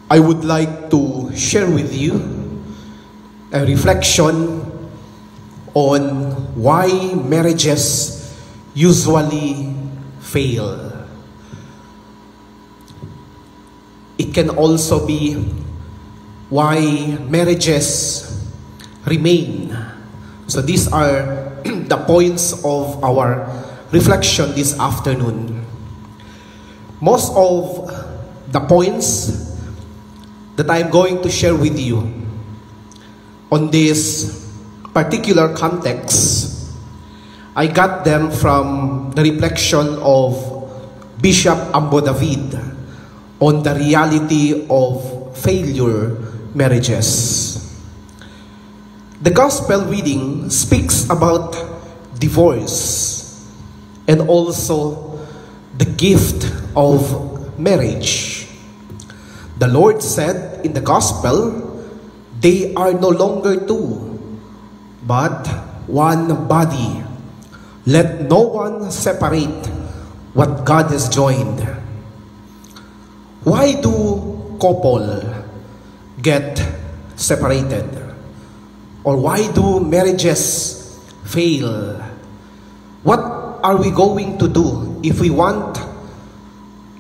I would like to share with you a reflection on why marriages usually fail. It can also be why marriages remain. So these are the points of our reflection this afternoon. Most of the points that I'm going to share with you on this particular context, I got them from the reflection of Bishop Ambo David on the reality of failure marriages. The gospel reading speaks about divorce and also the gift of marriage. The Lord said in the gospel, they are no longer two, but one body. Let no one separate what God has joined. Why do couple get separated? Or why do marriages fail? What are we going to do if we want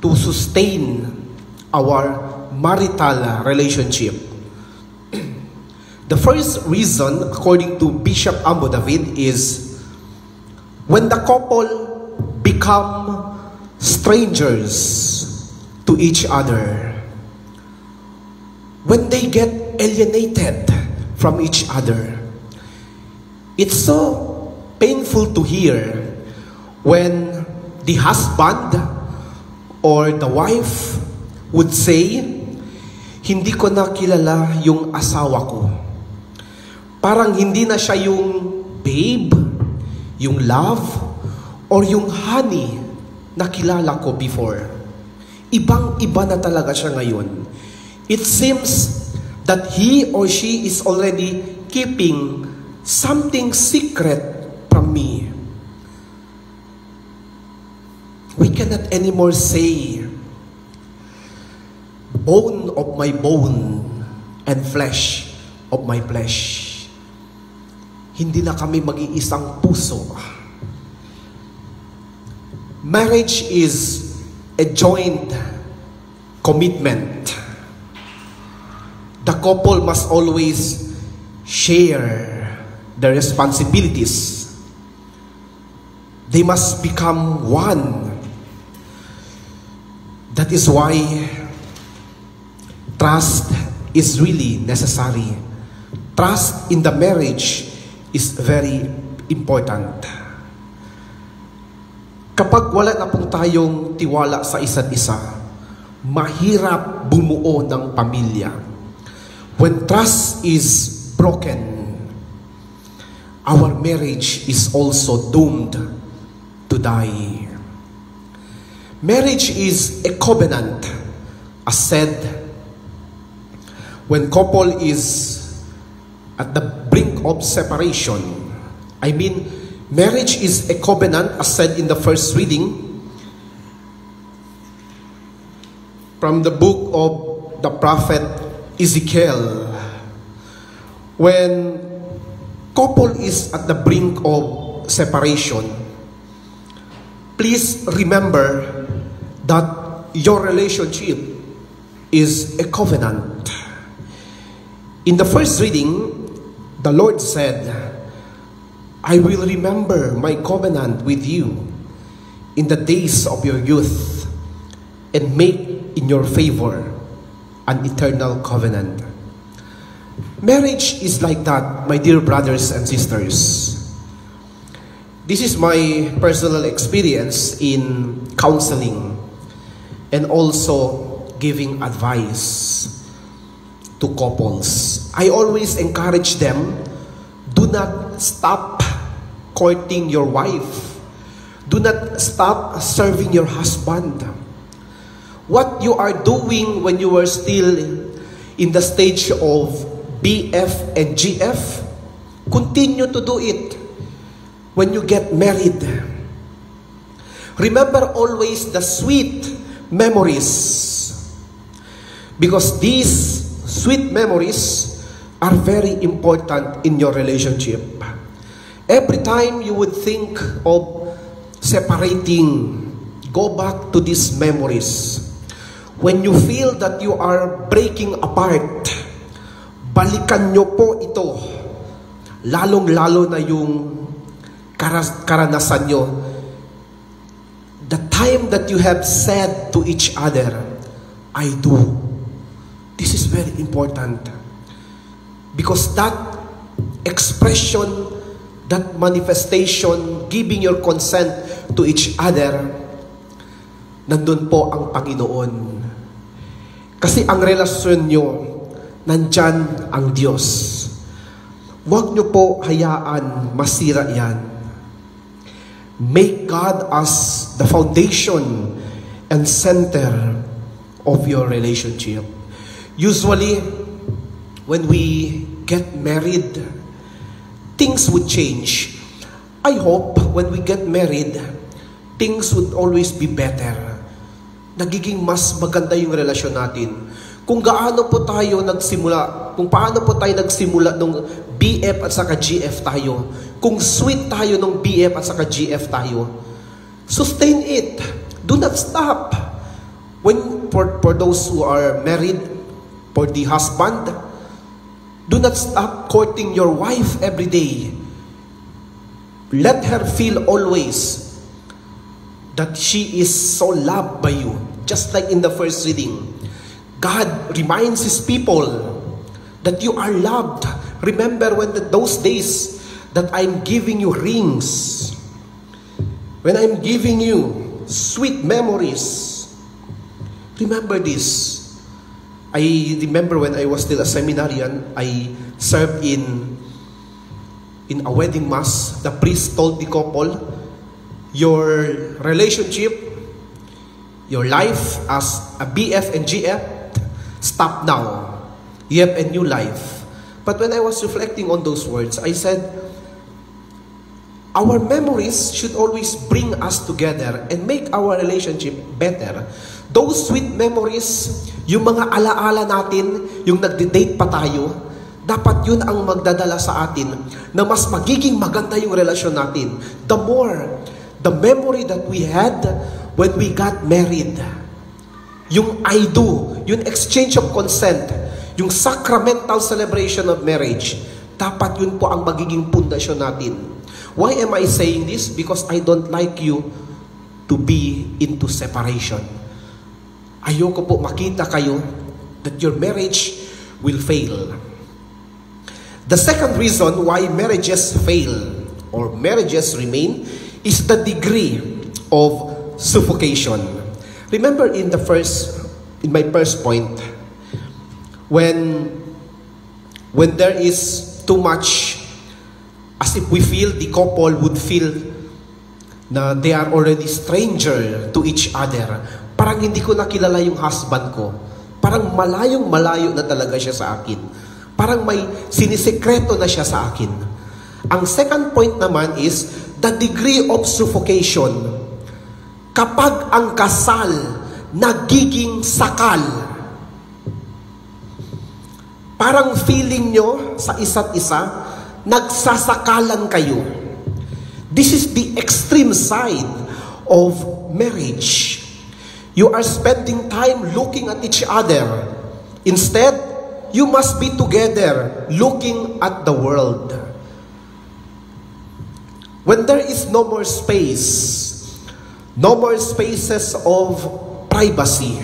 to sustain our marital relationship? The first reason, according to Bishop Ambo David, is when the couple become strangers to each other. When they get alienated from each other. It's so painful to hear when the husband or the wife would say, hindi ko na kilala yung asawa ko. Parang hindi na siya yung babe, yung love, or yung honey na kilala ko before. Ibang-iba na talaga siya ngayon. It seems that he or she is already keeping something secret from me. We cannot anymore say, bone of my bone and flesh of my flesh. Hindi na kami mag-iisang puso. Marriage is a joint commitment. The couple must always share the responsibilities. They must become one. That is why trust is really necessary. Trust in the marriage is very important. Kapag wala na pong tayong tiwala sa isa't isa, mahirap bumuo ng pamilya. When trust is broken, our marriage is also doomed to die. Marriage is a covenant, as said, when couple is at the brink of separation. I mean, marriage is a covenant, as said in the first reading from the book of the prophet Ezekiel. When couple is at the brink of separation, please remember that your relationship is a covenant. In the first reading, the Lord said, I will remember my covenant with you in the days of your youth and make in your favor an eternal covenant. Marriage is like that, my dear brothers and sisters. This is my personal experience in counseling and also giving advice to couples. I always encourage them, do not stop courting your wife. Do not stop serving your husband. What you are doing when you were still in the stage of BF and GF, continue to do it when you get married. Remember always the sweet memories. Because these sweet memories are very important in your relationship. Every time you would think of separating, go back to these memories. When you feel that you are breaking apart, balikan nyo po ito. Lalong-lalo na yung karanasan nyo. The time that you have said to each other, I do. This is very important. Because that expression, that manifestation, giving your consent to each other, nandun po ang Panginoon. Kasi ang relasyon nyo, nandyan ang Diyos. Huwag nyo po hayaan masira yan. Make God as the foundation and center of your relationship. Usually, when we get married, things would change. I hope when we get married, things would always be better. Nagiging mas maganda yung relasyon natin. Kung paano po tayo nagsimula nung BF at saka GF tayo, kung sweet tayo nung BF at saka GF tayo, sustain it. Do not stop. When for those who are married, for the husband, do not stop courting your wife every day. Let her feel always that she is so loved by you. Just like in the first reading, God reminds His people that you are loved. Remember those days that I'm giving you rings, when I'm giving you sweet memories. Remember this. I remember when I was still a seminarian, I served in a wedding mass. The priest told the couple, your relationship, your life as a BF and GF, stop now. You have a new life. But when I was reflecting on those words, I said, our memories should always bring us together and make our relationship better. Those sweet memories, yung mga alaala natin, yung nagde-date pa tayo, dapat yun ang magdadala sa atin na mas magiging maganda yung relasyon natin. The more, the memory that we had when we got married, yung I do, yung exchange of consent, yung sacramental celebration of marriage, dapat yun po ang magiging pundasyon natin. Why am I saying this? Because I don't like you to be into separation. Ayoko po makita kayo that your marriage will fail. The second reason why marriages fail or marriages remain is the degree of suffocation. Remember in my first point, when there is too much, as if we feel the couple would feel na they are already stranger to each other. Parang hindi ko nakilala yung husband ko. Parang malayong-malayo na talaga siya sa akin. Parang may sinisekreto na siya sa akin. Ang second point naman is the degree of suffocation. Kapag ang kasal nagiging sakal, parang feeling nyo sa isa't isa, nagsasakalan kayo. This is the extreme side of marriage. You are spending time looking at each other. Instead, you must be together looking at the world. When there is no more space, no more spaces of privacy,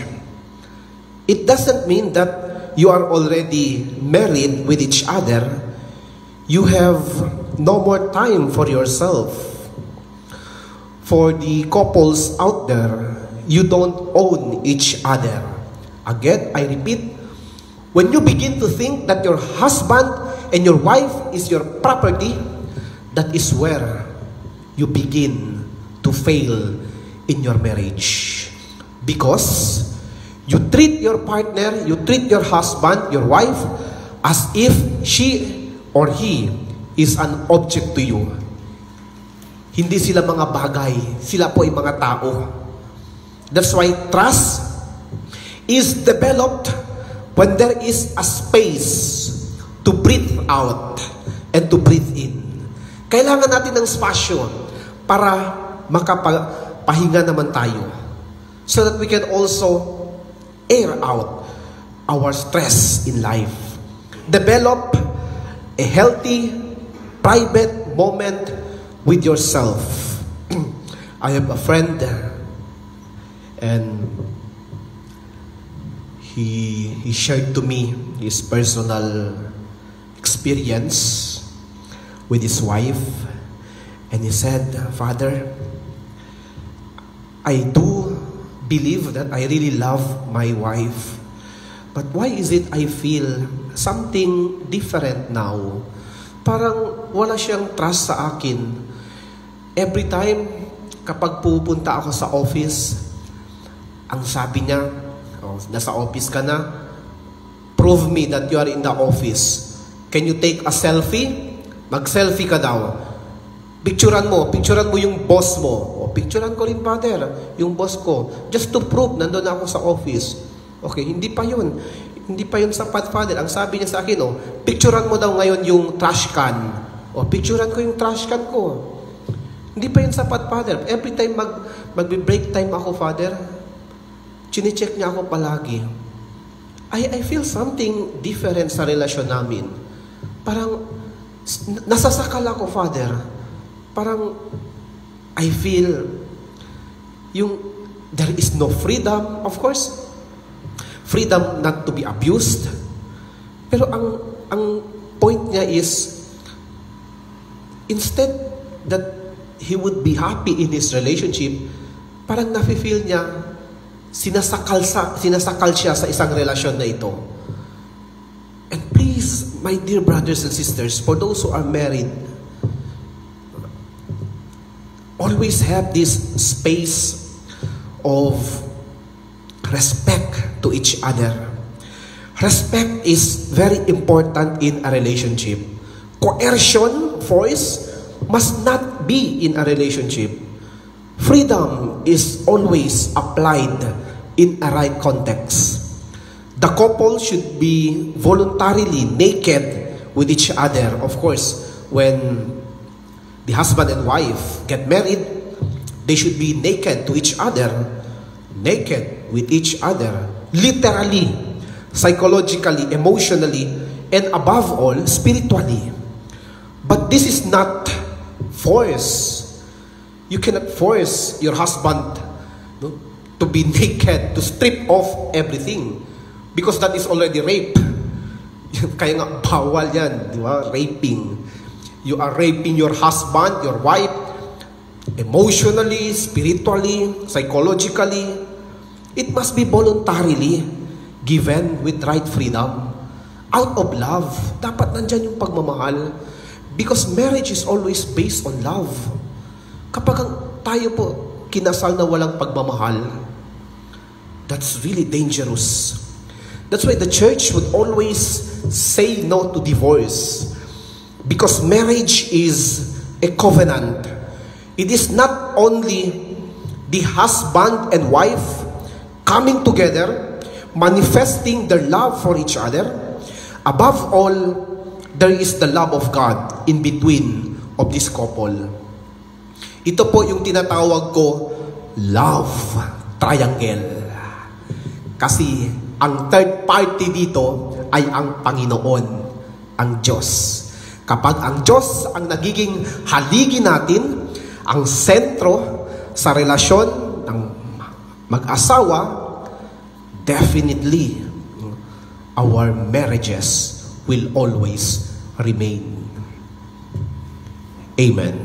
it doesn't mean that you are already married with each other. You have no more time for yourself. For the couples out there, you don't own each other. Again, I repeat, when you begin to think that your husband and your wife is your property, that is where you begin to fail in your marriage. Because you treat your partner, you treat your husband, your wife, as if she or he is an object to you. Hindi sila mga bagay, sila po ay mga tao. That's why trust is developed when there is a space to breathe out and to breathe in. Kailangan natin ng spasyo para makapahinga naman tayo, so that we can also air out our stress in life. Develop a healthy, private moment with yourself. I have a friend, and he shared to me his personal experience with his wife, and he said, "Father, I do believe that I really love my wife, but why is it I feel something different now? Parang wala siyang trust sa akin. Every time kapag pupunta ako sa office, ang sabi niya, nasa office ka na, prove me that you are in the office. Can you take a selfie? Mag-selfie ka daw. Picturean mo yung boss mo. Picturean ko rin, Father, yung boss ko. Just to prove, nandun ako sa office. Okay, hindi pa yun sapat, Father. Ang sabi niya sa akin, picturean mo daw ngayon yung trash can. Picturean ko yung trash can ko. Hindi pa yun sapat, Father. Every time magbe-break time ako, Father, chine-check niya ako palagi. I feel something different sa relasyon namin. Parang nasasakal ako, Father. Parang I feel there is no freedom. Of course, freedom not to be abused. Pero ang point niya is, instead that he would be happy in his relationship, parang nafe-feel niya sinasakal siya sa isang relasyon na ito. And please, my dear brothers and sisters, for those who are married, always have this space of respect to each other. Respect is very important in a relationship. Coercion, force, must not be in a relationship. Freedom is always applied in a right context. The couple should be voluntarily naked with each other. Of course, when the husband and wife get married, they should be naked to each other, naked with each other, literally, psychologically, emotionally, and above all, spiritually. But this is not force. You cannot force your husband to be naked, to strip off everything, because that is already rape. Kaya nga, bawal yan, di ba? Raping. You are raping your husband, your wife, emotionally, spiritually, psychologically. It must be voluntarily given with right freedom. Out of love. Dapat nandyan yung pagmamahal. Because marriage is always based on love. Kapag tayo po kinasal na walang pagmamahal, that's really dangerous. That's why the church would always say no to divorce. Because marriage is a covenant. It is not only the husband and wife coming together, manifesting their love for each other. Above all, there is the love of God in between of this couple. Ito po yung tinatawag ko, love triangle. Kasi ang third party dito ay ang Panginoon, ang Diyos. Kapag ang Diyos ang nagiging haligi natin, ang sentro sa relasyon ng mag-asawa, definitely our marriages will always remain. Amen.